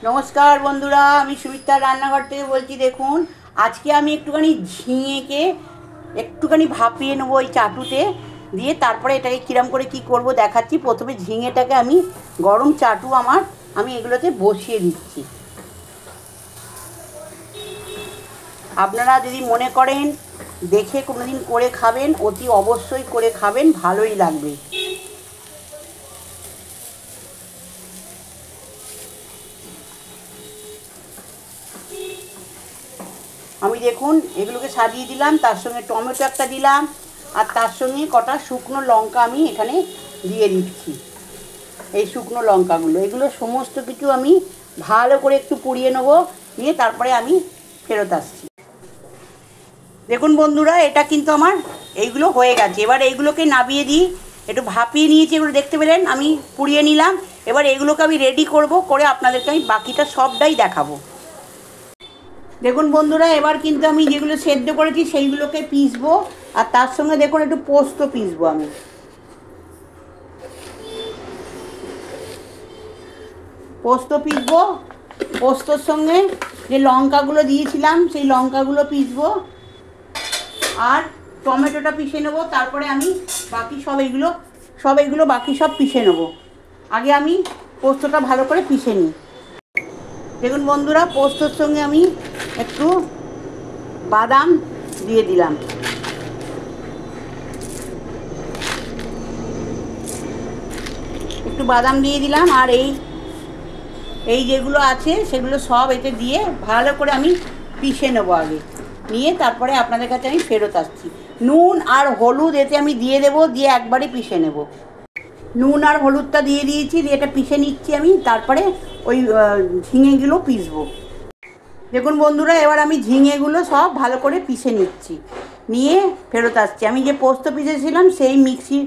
नमस्कार बंधुरा सुमित्रार रान्नाघर থেকে বলছি। দেখুন আজকে আমি একটুখানি ঝিঙেকে একটুখানি ভাপিয়ে নেব ওই চাটুতে দিয়ে, তারপরে এটাকে কিরম করে কি করব দেখাচ্ছি। প্রথমে ঝিঙেটাকে আমি গরম চাটু আমি এগুলোতে বসিয়ে দিচ্ছি। আপনারা যদি মনে করেন দেখে কোনোদিন করে খাবেন, অতি অবশ্যই করে খাবেন, ভালোই লাগবে। আমি দেখুন এগুলোকে সাজিয়ে দিলাম, তার সঙ্গে টমেটো একটা দিলাম, আর তার সঙ্গে কটা শুকনো লঙ্কা আমি এখানে দিয়ে দিচ্ছি। এই শুকনো লঙ্কাগুলো এগুলো সমস্ত কিছু আমি ভালো করে একটু পুড়িয়ে নেব, নিয়ে তারপরে আমি ফেরত আসছি। দেখুন বন্ধুরা, এটা কিন্তু আমার এইগুলো হয়ে গেছে। এবার এইগুলোকে নামিয়ে দিই, একটু ভাপিয়ে নিয়েছি, এগুলো দেখতে পেলেন আমি পুড়িয়ে নিলাম। এবার এগুলোকে আমি রেডি করব, করে আপনাদেরকে আমি বাকিটা সবটাই দেখাবো। দেখুন বন্ধুরা, এবার কিন্তু আমি যেগুলো সেদ্ধ করেছি সেইগুলোকে পিসবো, আর তার সঙ্গে দেখুন একটু পোস্ত পিসবো। আমি পোস্ত পিসবো, পোস্তর সঙ্গে যে লঙ্কাগুলো দিয়েছিলাম সেই লঙ্কাগুলো পিসবো, আর টমেটোটা পিষে নেবো। তারপরে আমি বাকি সব এইগুলো বাকি সব পিষে নেবো। আগে আমি পোস্তটা ভালো করে পিষে নিই। দেখুন বন্ধুরা, পোস্তর সঙ্গে আমি একটু বাদাম দিয়ে দিলাম, আর এই যেগুলো আছে সেগুলো সব এতে দিয়ে ভালো করে আমি পিষে নেবো আগে, নিয়ে তারপরে আপনাদের কাছে আমি ফেরত আসছি। নুন আর হলুদ এতে আমি দিয়ে দেবো, দিয়ে একবারে পিষে নেব। নুন আর হলুদটা দিয়ে দিয়েছি, দিয়ে এটা পিষে নিচ্ছি আমি, তারপরে ওই ঝিঙেগুলো পিসবো। দেখুন বন্ধুরা, এবার আমি ঝিঙেগুলো সব ভালো করে পিষে নিচ্ছি, নিয়ে ফেরত আসছি। আমি যে পোস্ত পিষেছিলাম সেই মিক্সির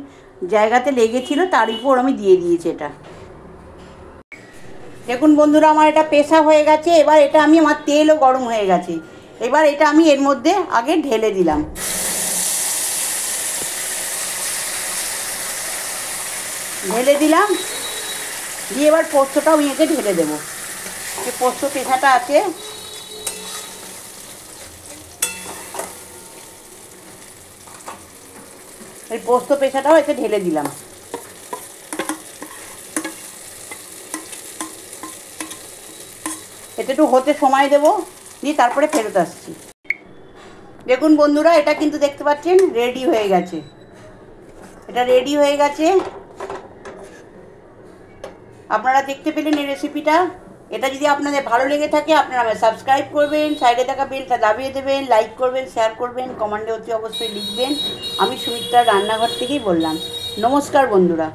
জায়গাতে লেগেছিল, তার উপর আমি দিয়ে দিয়েছি এটা। দেখুন বন্ধুরা, আমার এটা পেশা হয়ে গেছে। এবার এটা আমার তেলও গরম হয়ে গেছে। এবার এটা আমি এর মধ্যে আগে ঢেলে দিলাম। দিয়ে এবার পোস্তটাও আমি এতে ঢেলে দেবো। যে পোস্ত পেশাটা আছে এই পোস্ত পেশাটাও এতে ঢেলে দিলাম। এতে একটু হতে সময় দেবো, দিয়ে তারপরে ফেরত আসছি। দেখুন বন্ধুরা, এটা কিন্তু দেখতে পাচ্ছেন রেডি হয়ে গেছে। এটা রেডি হয়ে গেছে, আপনারা দেখতে পেলেন এই রেসিপিটা। এটা যদি আপনাদের ভালো লেগে থাকে আপনারা আমায় সাবস্ক্রাইব করবেন, সাইডে থাকা বেলটা দাবিয়ে দেবেন, লাইক করবেন, শেয়ার করবেন, কমেন্টে অতি অবশ্যই লিখবেন। আমি সুমিত্রার রান্নাঘর থেকেই বললাম। নমস্কার বন্ধুরা।